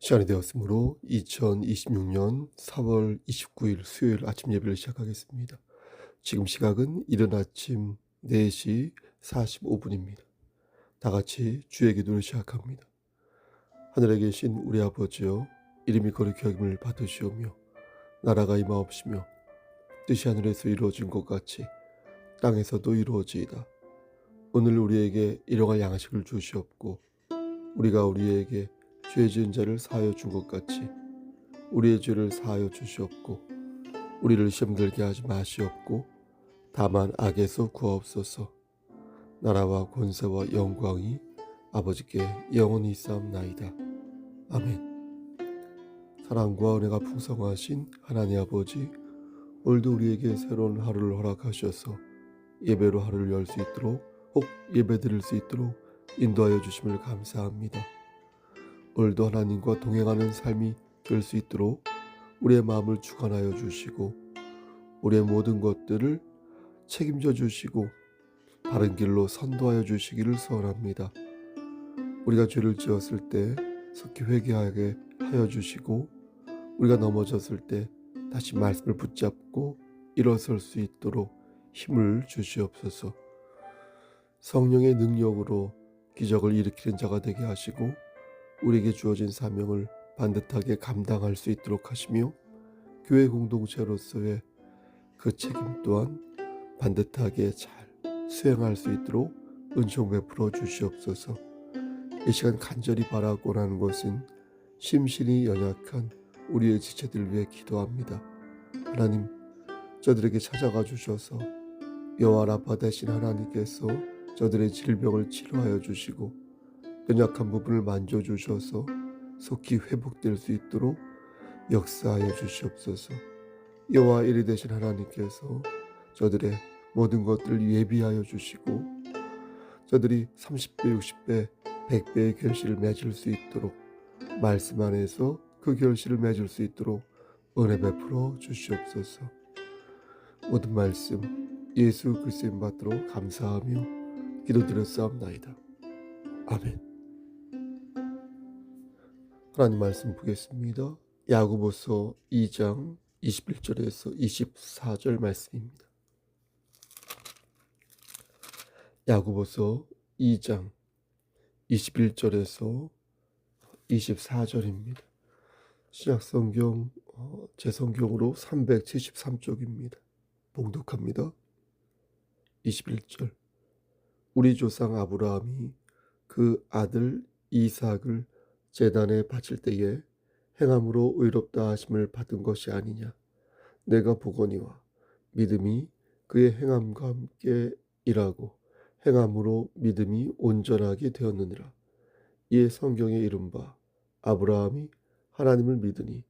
시간이 되었으므로 2026년 4월 29일 수요일 아침 예배를 시작하겠습니다. 지금 시각은 이른 아침 4시 45분입니다. 다 같이 주의 기도를 시작합니다. 하늘에 계신 우리 아버지여, 이름이 거룩히 여김을 받으시오며 나라가 임하옵시며 뜻이 하늘에서 이루어진 것 같이 땅에서도 이루어지이다. 오늘 우리에게 일용할 양식을 주시옵고 우리가 우리에게 죄 지은 자를 사하여 준 것 같이 우리의 죄를 사하여 주시옵고 우리를 시험 들게 하지 마시옵고 다만 악에서 구하옵소서. 나라와 권세와 영광이 아버지께 영원히 있사옵나이다. 아멘. 사랑과 은혜가 풍성하신 하나님 아버지, 오늘도 우리에게 새로운 하루를 허락하셔서 예배로 하루를 열 수 있도록, 혹 예배 드릴 수 있도록 인도하여 주심을 감사합니다. 오늘도 하나님과 동행하는 삶이 될 수 있도록 우리의 마음을 주관하여 주시고 우리의 모든 것들을 책임져 주시고 바른 길로 선도하여 주시기를 소원합니다. 우리가 죄를 지었을 때 속히 회개하게 하여 주시고 우리가 넘어졌을 때 다시 말씀을 붙잡고 일어설 수 있도록 힘을 주시옵소서. 성령의 능력으로 기적을 일으키는 자가 되게 하시고 우리에게 주어진 사명을 반듯하게 감당할 수 있도록 하시며 교회 공동체로서의 그 책임 또한 반듯하게 잘 수행할 수 있도록 은총 베풀어 주시옵소서. 이 시간 간절히 바라고 하는 것은 심신이 연약한 우리의 지체들 위해 기도합니다. 하나님, 저들에게 찾아가 주셔서 여호와 라파 되신 하나님께서 저들의 질병을 치료하여 주시고 연약한 부분을 만져주셔서 속히 회복될 수 있도록 역사하여 주시옵소서. 여호와 일이 되신 하나님께서 저들의 모든 것들을 예비하여 주시고 저들이 30배, 60배, 100배의 결실을 맺을 수 있도록 말씀 안에서 그 결실을 맺을 수 있도록 은혜 베풀어 주시옵소서. 모든 말씀 예수 그리스도의 이름 받들어 감사하며 기도드렸사옵나이다. 아멘. 하나님 말씀 보겠습니다. 야고보서 2장 21절에서 24절 말씀입니다. 야고보서 2장 21절에서 24절입니다. 신약성경 제 성경으로 373쪽입니다. 봉독합니다. 21절. 우리 조상 아브라함이 그 아들 이삭을 제단에 바칠 때에 행함으로 의롭다 하심을 받은 것이 아니냐. 내가 보거니와 믿음이 그의 행함과 함께 일하고 행함으로 믿음이 온전하게 되었느니라. 이에 성경에 이른바 아브라함이 하나님을 믿으니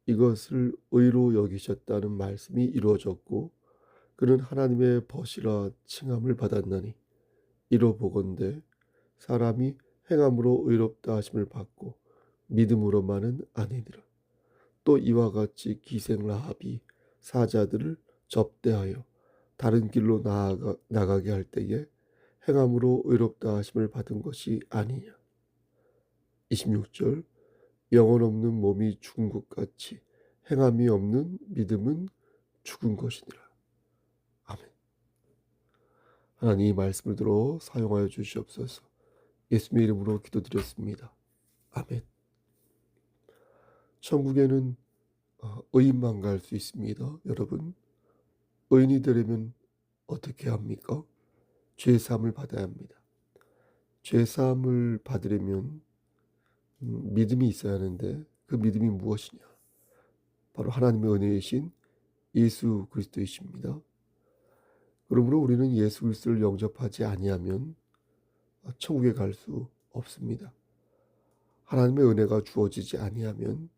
이것을 의로 여기셨다는 말씀이 이루어졌고 그는 하나님의 벗이라 칭함을 받았나니 이로 보건대 사람이 행함으로 의롭다 하심을 받고 믿음으로만은 아니니라. 또 이와 같이 기생 라합이 사자들을 접대하여 다른 길로 나가게 할 때에 행함으로 의롭다 하심을 받은 것이 아니냐. 26절. 영혼 없는 몸이 죽은 것 같이 행함이 없는 믿음은 죽은 것이니라. 아멘. 하나님 이 말씀을 들어 사용하여 주시옵소서. 예수님의 이름으로 기도드렸습니다. 아멘. 천국에는 의인만 갈 수 있습니다. 여러분, 의인이 되려면 어떻게 합니까? 죄사함을 받아야 합니다. 죄사함을 받으려면 믿음이 있어야 하는데 그 믿음이 무엇이냐? 바로 하나님의 은혜이신 예수 그리스도이십니다. 그러므로 우리는 예수 그리스도를 영접하지 아니하면 천국에 갈 수 없습니다. 하나님의 은혜가 주어지지 아니하면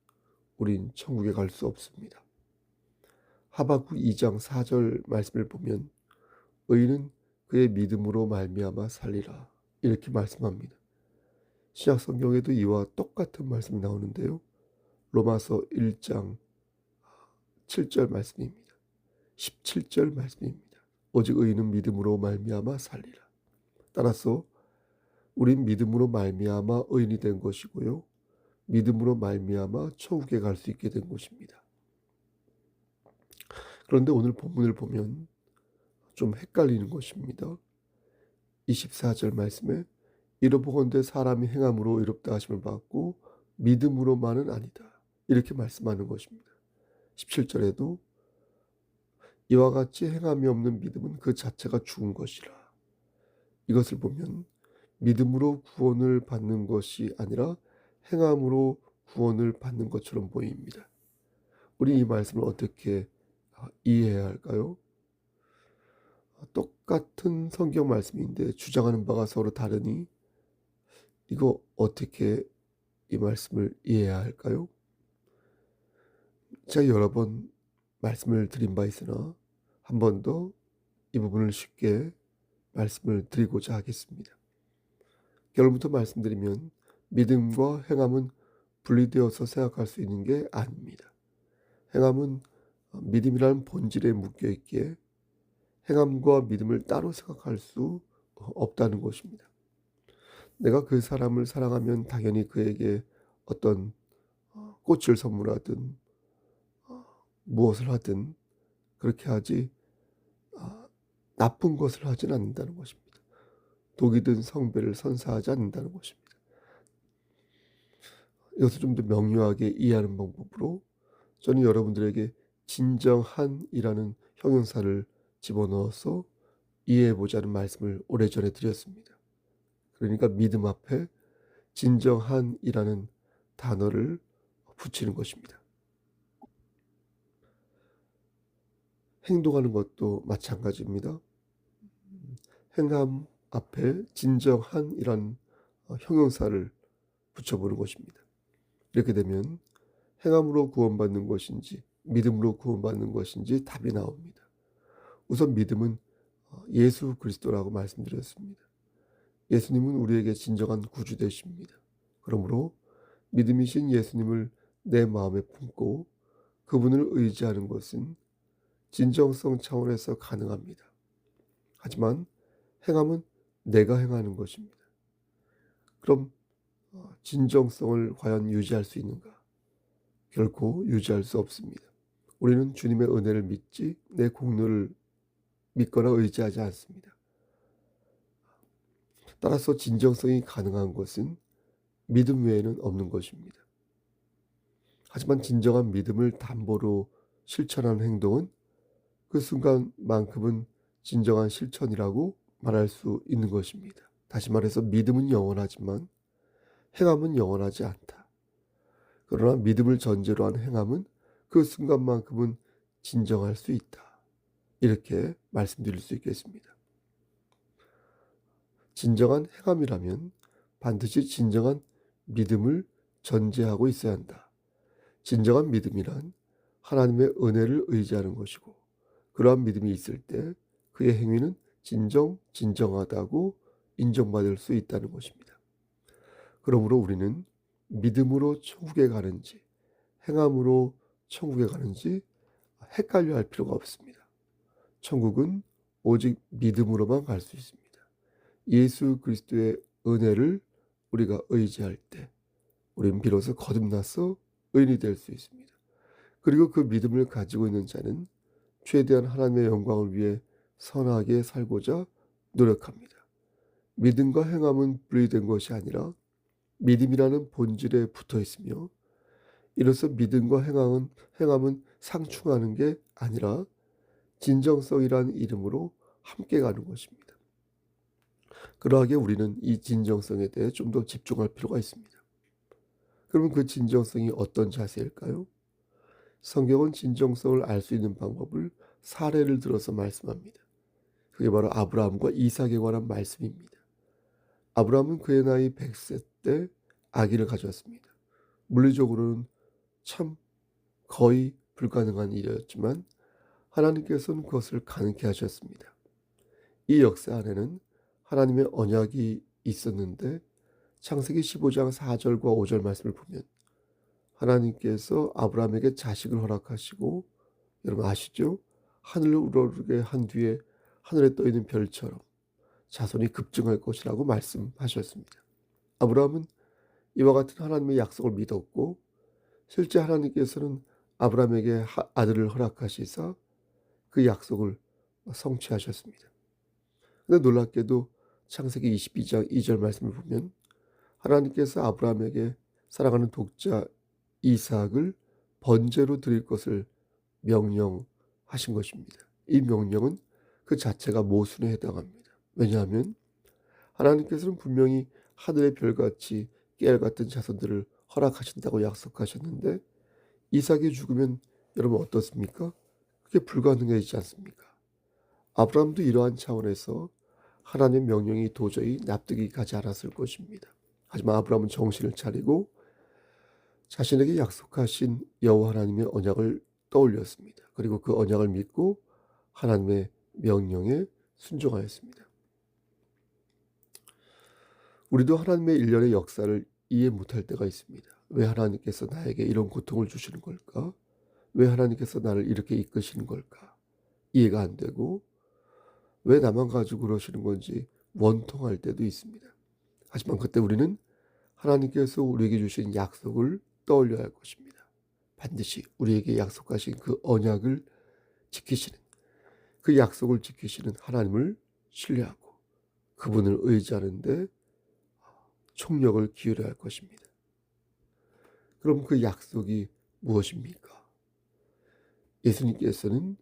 우린 천국에 갈 수 없습니다. 하박국 2장 4절 말씀을 보면 의인은 그의 믿음으로 말미암아 살리라 이렇게 말씀합니다. 신약 성경에도 이와 똑같은 말씀이 나오는데요. 로마서 1장 7절 말씀입니다. 17절 말씀입니다. 오직 의인은 믿음으로 말미암아 살리라. 따라서 우린 믿음으로 말미암아 의인이 된 것이고요. 믿음으로 말미암아 천국에 갈 수 있게 된 것입니다. 그런데 오늘 본문을 보면 좀 헷갈리는 것입니다. 24절 말씀에 이러보건대 사람이 행함으로 의롭다 하심을 받고 믿음으로만은 아니다, 이렇게 말씀하는 것입니다. 17절에도 이와 같이 행함이 없는 믿음은 그 자체가 죽은 것이라. 이것을 보면 믿음으로 구원을 받는 것이 아니라 행함으로 구원을 받는 것처럼 보입니다. 우리 이 말씀을 어떻게 이해해야 할까요? 똑같은 성경 말씀인데 주장하는 바가 서로 다르니 이거 어떻게 이 말씀을 이해해야 할까요? 제가 여러 번 말씀을 드린 바 있으나 한 번 더 이 부분을 쉽게 말씀을 드리고자 하겠습니다. 결론부터 말씀드리면 믿음과 행함은 분리되어서 생각할 수 있는 게 아닙니다. 행함은 믿음이라는 본질에 묶여 있기에 행함과 믿음을 따로 생각할 수 없다는 것입니다. 내가 그 사람을 사랑하면 당연히 그에게 어떤 꽃을 선물하든 무엇을 하든 그렇게 하지 나쁜 것을 하진 않는다는 것입니다. 독이든 성배를 선사하지 않는다는 것입니다. 이것을 좀 더 명료하게 이해하는 방법으로 저는 여러분들에게 진정한이라는 형용사를 집어넣어서 이해해보자는 말씀을 오래전에 드렸습니다. 그러니까 믿음 앞에 진정한이라는 단어를 붙이는 것입니다. 행동하는 것도 마찬가지입니다. 행함 앞에 진정한이라는 형용사를 붙여보는 것입니다. 이렇게 되면 행함으로 구원받는 것인지 믿음으로 구원받는 것인지 답이 나옵니다. 우선 믿음은 예수 그리스도라고 말씀드렸습니다. 예수님은 우리에게 진정한 구주 되십니다. 그러므로 믿음이신 예수님을 내 마음에 품고 그분을 의지하는 것은 진정성 차원에서 가능합니다. 하지만 행함은 내가 행하는 것입니다. 그럼 진정성을 과연 유지할 수 있는가? 결코 유지할 수 없습니다. 우리는 주님의 은혜를 믿지 내 공로를 믿거나 의지하지 않습니다. 따라서 진정성이 가능한 것은 믿음 외에는 없는 것입니다. 하지만 진정한 믿음을 담보로 실천하는 행동은 그 순간만큼은 진정한 실천이라고 말할 수 있는 것입니다. 다시 말해서 믿음은 영원하지만 행함은 영원하지 않다. 그러나 믿음을 전제로 한 행함은 그 순간만큼은 진정할 수 있다. 이렇게 말씀드릴 수 있겠습니다. 진정한 행함이라면 반드시 진정한 믿음을 전제하고 있어야 한다. 진정한 믿음이란 하나님의 은혜를 의지하는 것이고 그러한 믿음이 있을 때 그의 행위는 진정하다고 인정받을 수 있다는 것입니다. 그러므로 우리는 믿음으로 천국에 가는지 행함으로 천국에 가는지 헷갈려 할 필요가 없습니다. 천국은 오직 믿음으로만 갈 수 있습니다. 예수 그리스도의 은혜를 우리가 의지할 때 우리는 비로소 거듭나서 의인이 될 수 있습니다. 그리고 그 믿음을 가지고 있는 자는 최대한 하나님의 영광을 위해 선하게 살고자 노력합니다. 믿음과 행함은 분리된 것이 아니라 믿음이라는 본질에 붙어 있으며 이로써 믿음과 행함은 상충하는 게 아니라 진정성이라는 이름으로 함께 가는 것입니다. 그러하게 우리는 이 진정성에 대해 좀 더 집중할 필요가 있습니다. 그러면 그 진정성이 어떤 자세일까요? 성경은 진정성을 알 수 있는 방법을 사례를 들어서 말씀합니다. 그게 바로 아브라함과 이삭에 관한 말씀입니다. 아브라함은 그의 나이 100세 때 아기를 가졌습니다. 물리적으로는 참 거의 불가능한 일이었지만 하나님께서는 그것을 가능케 하셨습니다. 이 역사 안에는 하나님의 언약이 있었는데 창세기 15장 4절과 5절 말씀을 보면 하나님께서 아브라함에게 자식을 허락하시고 여러분 아시죠? 하늘을 우러르게 한 뒤에 하늘에 떠있는 별처럼 자손이 급증할 것이라고 말씀하셨습니다. 아브라함은 이와 같은 하나님의 약속을 믿었고 실제 하나님께서는 아브라함에게 아들을 허락하시사 그 약속을 성취하셨습니다. 근데 놀랍게도 창세기 22장 2절 말씀을 보면 하나님께서 아브라함에게 사랑하는 독자 이삭을 번제로 드릴 것을 명령하신 것입니다. 이 명령은 그 자체가 모순에 해당합니다. 왜냐하면 하나님께서는 분명히 하늘의 별같이 깨알 같은 자손들을 허락하신다고 약속하셨는데 이삭이 죽으면 여러분 어떻습니까? 그게 불가능해지지 않습니까? 아브라함도 이러한 차원에서 하나님의 명령이 도저히 납득이 가지 않았을 것입니다. 하지만 아브라함은 정신을 차리고 자신에게 약속하신 여호와 하나님의 언약을 떠올렸습니다. 그리고 그 언약을 믿고 하나님의 명령에 순종하였습니다. 우리도 하나님의 일련의 역사를 이해 못할 때가 있습니다. 왜 하나님께서 나에게 이런 고통을 주시는 걸까? 왜 하나님께서 나를 이렇게 이끄시는 걸까? 이해가 안 되고 왜 나만 가지고 그러시는 건지 원통할 때도 있습니다. 하지만 그때 우리는 하나님께서 우리에게 주신 약속을 떠올려야 할 것입니다. 반드시 우리에게 약속하신 그 언약을 지키시는, 그 약속을 지키시는 하나님을 신뢰하고 그분을 의지하는데 총력을 기울여야 할 것입니다. 그럼 그 약속이 무엇입니까? 예수님께서는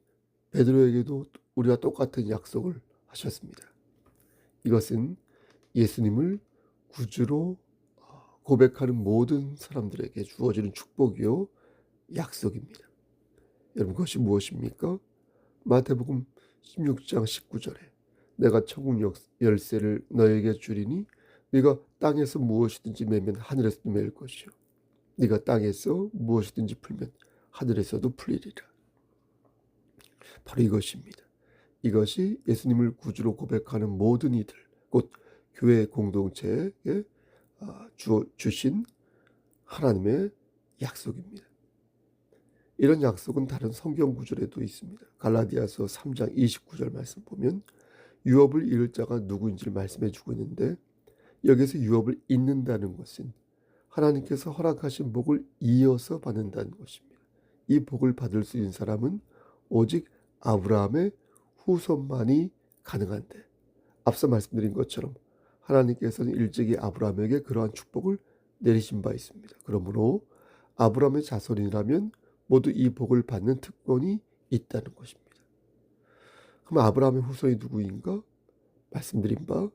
베드로에게도 우리와 똑같은 약속을 하셨습니다. 이것은 예수님을 구주로 고백하는 모든 사람들에게 주어지는 축복이요 약속입니다. 여러분 그것이 무엇입니까? 마태복음 16장 19절에 내가 천국 열쇠를 너에게 주리니 네가 땅에서 무엇이든지 매면 하늘에서도 매일 것이요 네가 땅에서 무엇이든지 풀면 하늘에서도 풀리리라. 바로 이것입니다. 이것이 예수님을 구주로 고백하는 모든 이들, 곧 교회 공동체에 주신 하나님의 약속입니다. 이런 약속은 다른 성경 구절에도 있습니다. 갈라디아서 3장 29절 말씀 보면 유업을 이을 자가 누구인지를 말씀해 주고 있는데 여기서 유업을 잇는다는 것은 하나님께서 허락하신 복을 이어서 받는다는 것입니다. 이 복을 받을 수 있는 사람은 오직 아브라함의 후손만이 가능한데 앞서 말씀드린 것처럼 하나님께서는 일찍이 아브라함에게 그러한 축복을 내리신 바 있습니다. 그러므로 아브라함의 자손이라면 모두 이 복을 받는 특권이 있다는 것입니다. 그럼 아브라함의 후손이 누구인가? 말씀드린 바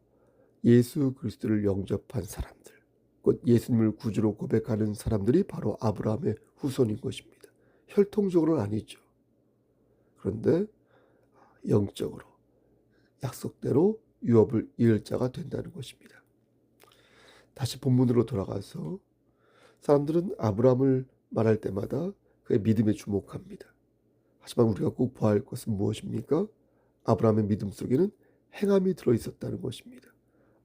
예수 그리스도를 영접한 사람들, 곧 예수님을 구주로 고백하는 사람들이 바로 아브라함의 후손인 것입니다. 혈통적으로는 아니죠. 그런데 영적으로 약속대로 유업을 이을 자가 된다는 것입니다. 다시 본문으로 돌아가서 사람들은 아브라함을 말할 때마다 그의 믿음에 주목합니다. 하지만 우리가 꼭 보아야 할 것은 무엇입니까? 아브라함의 믿음 속에는 행함이 들어있었다는 것입니다.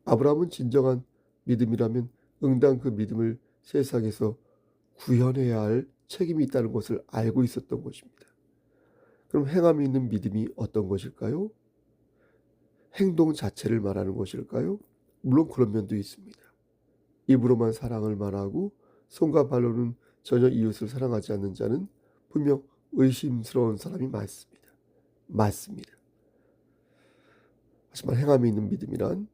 아브라함은 진정한 믿음이라면 응당 그 믿음을 세상에서 구현해야 할 책임이 있다는 것을 알고 있었던 것입니다. 그럼 행함이 있는 믿음이 어떤 것일까요? 행동 자체를 말하는 것일까요? 물론 그런 면도 있습니다. 입으로만 사랑을 말하고 손과 발로는 전혀 이웃을 사랑하지 않는 자는 분명 의심스러운 사람이 맞습니다. 하지만 행함이 있는 믿음이란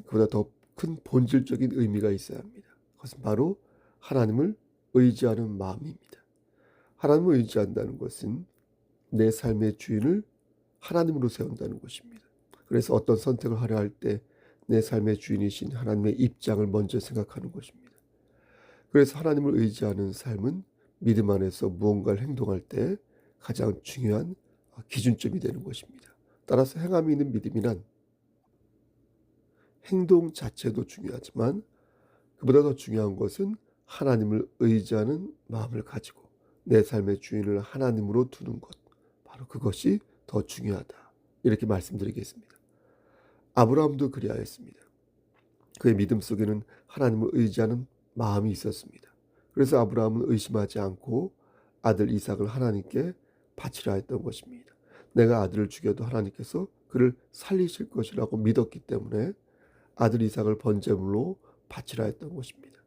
그보다 더 큰 본질적인 의미가 있어야 합니다. 그것은 바로 하나님을 의지하는 마음입니다. 하나님을 의지한다는 것은 내 삶의 주인을 하나님으로 세운다는 것입니다. 그래서 어떤 선택을 하려 할 때 내 삶의 주인이신 하나님의 입장을 먼저 생각하는 것입니다. 그래서 하나님을 의지하는 삶은 믿음 안에서 무언가를 행동할 때 가장 중요한 기준점이 되는 것입니다. 따라서 행함이 있는 믿음이란 행동 자체도 중요하지만 그보다 더 중요한 것은 하나님을 의지하는 마음을 가지고 내 삶의 주인을 하나님으로 두는 것, 바로 그것이 더 중요하다. 이렇게 말씀드리겠습니다. 아브라함도 그리하였습니다. 그의 믿음 속에는 하나님을 의지하는 마음이 있었습니다. 그래서 아브라함은 의심하지 않고 아들 이삭을 하나님께 바치려 했던 것입니다. 내가 아들을 죽여도 하나님께서 그를 살리실 것이라고 믿었기 때문에 아들 이삭을 번제물로 바치라 했던 것입니다.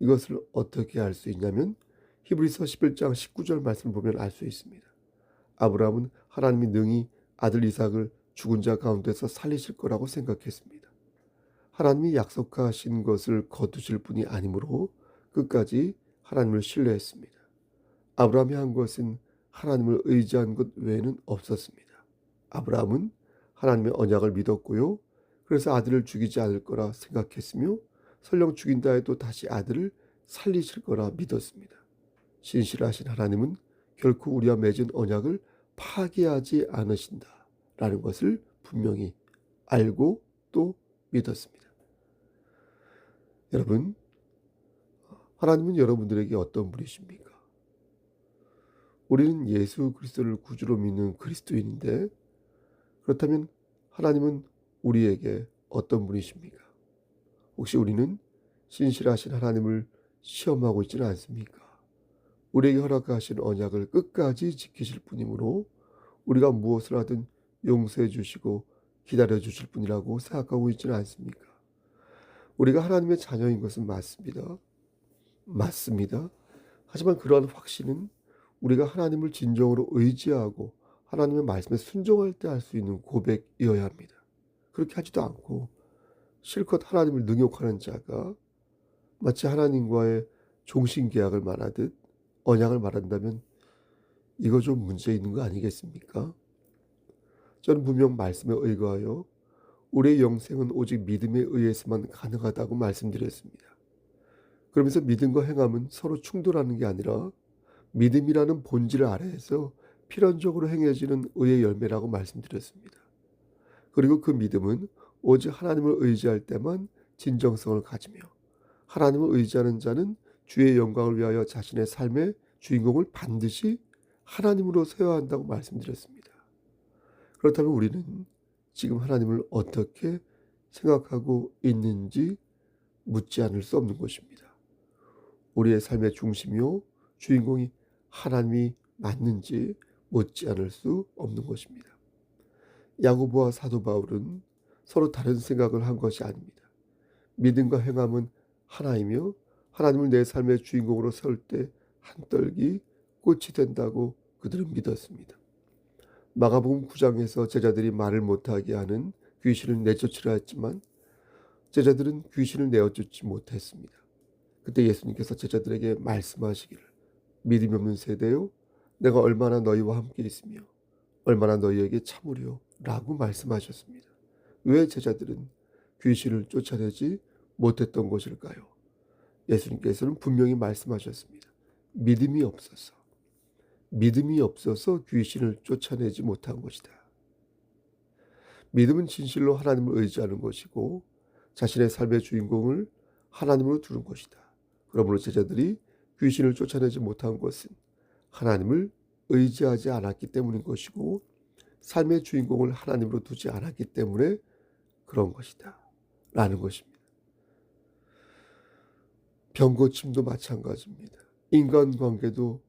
이것을 어떻게 알 수 있냐면 히브리서 11장 19절 말씀을 보면 알 수 있습니다. 아브라함은 하나님이 능히 아들 이삭을 죽은 자 가운데서 살리실 거라고 생각했습니다. 하나님이 약속하신 것을 거두실 분이 아니므로 끝까지 하나님을 신뢰했습니다. 아브라함이 한 것은 하나님을 의지한 것 외에는 없었습니다. 아브라함은 하나님의 언약을 믿었고요. 그래서 아들을 죽이지 않을 거라 생각했으며 설령 죽인다 해도 다시 아들을 살리실 거라 믿었습니다. 신실하신 하나님은 결코 우리와 맺은 언약을 파기하지 않으신다라는 것을 분명히 알고 또 믿었습니다. 여러분, 하나님은 여러분들에게 어떤 분이십니까? 우리는 예수 그리스도를 구주로 믿는 그리스도인인데 그렇다면 하나님은 우리에게 어떤 분이십니까? 혹시 우리는 신실하신 하나님을 시험하고 있지는 않습니까? 우리에게 허락하신 언약을 끝까지 지키실 분이므로 우리가 무엇을 하든 용서해 주시고 기다려 주실 분이라고 생각하고 있지는 않습니까? 우리가 하나님의 자녀인 것은 맞습니다. 맞습니다. 하지만 그러한 확신은 우리가 하나님을 진정으로 의지하고 하나님의 말씀에 순종할 때 할 수 있는 고백이어야 합니다. 그렇게 하지도 않고 실컷 하나님을 능욕하는 자가 마치 하나님과의 종신계약을 말하듯 언약을 말한다면 이거 좀 문제 있는 거 아니겠습니까? 저는 분명 말씀에 의거하여 우리의 영생은 오직 믿음에 의해서만 가능하다고 말씀드렸습니다. 그러면서 믿음과 행함은 서로 충돌하는 게 아니라 믿음이라는 본질 아래에서 필연적으로 행해지는 의의 열매라고 말씀드렸습니다. 그리고 그 믿음은 오직 하나님을 의지할 때만 진정성을 가지며 하나님을 의지하는 자는 주의 영광을 위하여 자신의 삶의 주인공을 반드시 하나님으로 세워야 한다고 말씀드렸습니다. 그렇다면 우리는 지금 하나님을 어떻게 생각하고 있는지 묻지 않을 수 없는 것입니다. 우리의 삶의 중심이요 주인공이 하나님이 맞는지 묻지 않을 수 없는 것입니다. 야고보와 사도 바울은 서로 다른 생각을 한 것이 아닙니다. 믿음과 행함은 하나이며 하나님을 내 삶의 주인공으로 세울 때 한떨기 꽃이 된다고 그들은 믿었습니다. 마가복음 9장에서 제자들이 말을 못하게 하는 귀신을 내쫓으려 했지만 제자들은 귀신을 내어쫓지 못했습니다. 그때 예수님께서 제자들에게 말씀하시기를 믿음이 없는 세대요 내가 얼마나 너희와 함께 있으며 얼마나 너희에게 참으려 라고 말씀하셨습니다. 왜 제자들은 귀신을 쫓아내지 못했던 것일까요? 예수님께서는 분명히 말씀하셨습니다. 믿음이 없어서 귀신을 쫓아내지 못한 것이다. 믿음은 진실로 하나님을 의지하는 것이고 자신의 삶의 주인공을 하나님으로 두는 것이다. 그러므로 제자들이 귀신을 쫓아내지 못한 것은 하나님을 의지하지 않았기 때문인 것이고 삶의 주인공을 하나님으로 두지 않았기 때문에 그런 것이다 라는 것입니다. 병고침도 마찬가지입니다. 인간관계도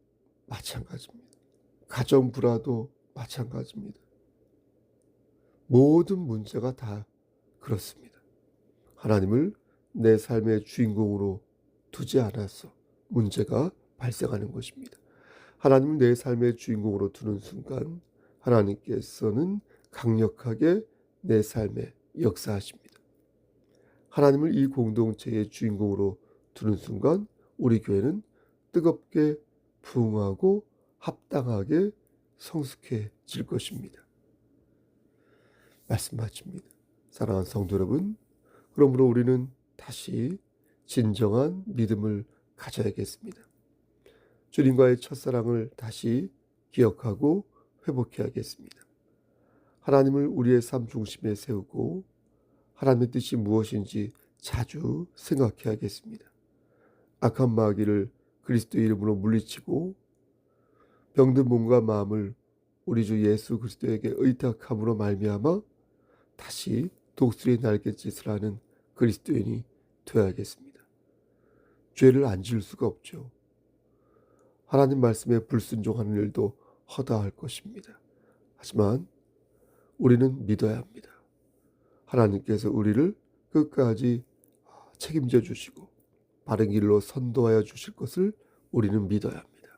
마찬가지입니다. 가정불화도 마찬가지입니다. 모든 문제가 다 그렇습니다. 하나님을 내 삶의 주인공으로 두지 않아서 문제가 발생하는 것입니다. 하나님을 내 삶의 주인공으로 두는 순간 하나님께서는 강력하게 내 삶에 역사하십니다. 하나님을 이 공동체의 주인공으로 두는 순간 우리 교회는 뜨겁게 부흥하고 합당하게 성숙해질 것입니다. 말씀 마칩니다. 사랑하는 성도 여러분, 그러므로 우리는 다시 진정한 믿음을 가져야겠습니다. 주님과의 첫사랑을 다시 기억하고 회복해야겠습니다. 하나님을 우리의 삶 중심에 세우고 하나님의 뜻이 무엇인지 자주 생각해야겠습니다. 악한 마귀를 그리스도의 이름으로 물리치고 병든 몸과 마음을 우리 주 예수 그리스도에게 의탁함으로 말미암아 다시 독수리의 날갯짓을 하는 그리스도인이 되어야겠습니다. 죄를 안 지을 수가 없죠. 하나님 말씀에 불순종하는 일도 허다할 것입니다. 하지만 우리는 믿어야 합니다. 하나님께서 우리를 끝까지 책임져 주시고 바른 길로 선도하여 주실 것을 우리는 믿어야 합니다.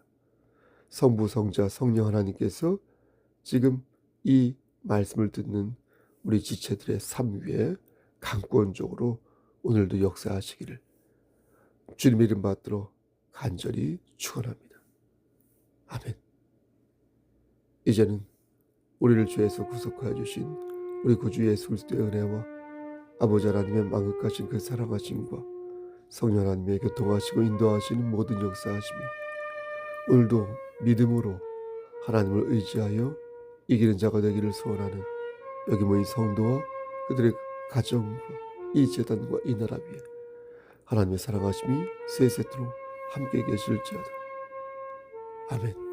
성부, 성자, 성령 하나님께서 지금 이 말씀을 듣는 우리 지체들의 삶 위에 강권적으로 오늘도 역사하시기를 주님의 이름 받들어 간절히 축원합니다. 아멘. 이제는 우리를 죄에서 구속하여 주신 우리 구주 예수 그리스도의 은혜와 아버지 하나님의 만극하신 그 사랑하심과 성령 하나님의 교통하시고 인도하시는 모든 역사하심이 오늘도 믿음으로 하나님을 의지하여 이기는 자가 되기를 소원하는 여기 모인 성도와 그들의 가정과 이 재단과 이 나라 위에 하나님의 사랑하심이 세세토록 함께 계실지어다. 아멘.